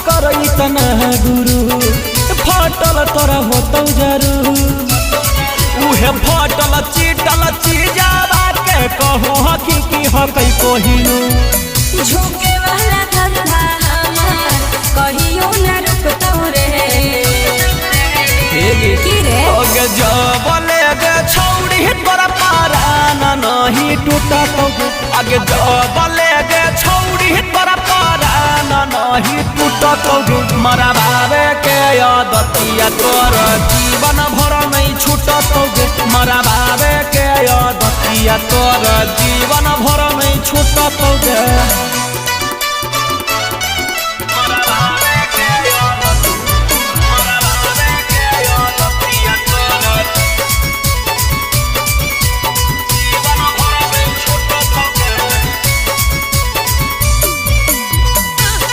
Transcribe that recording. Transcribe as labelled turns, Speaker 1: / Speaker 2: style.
Speaker 1: कर इतना गुरु फाटल तोरा होतौ जरूर उहे फाटल चीटल चीजावा के कहो हकी हकै कोहिनू
Speaker 2: झुके वाला धंधा हमार कहियो न रुकतौ रे की रे
Speaker 1: ओगे जबले गे छौड़ी तोरा पारान नहीं टूटतौ आगे जबले गे छौड़ी तोरा पारान नहीं टूटतौ मरा बाबे के आदतिया तोर जीवन भर नहीं छूटतौ मरा बाबे के आदतिया तोर जीवन भर नहीं छूटतौ गे।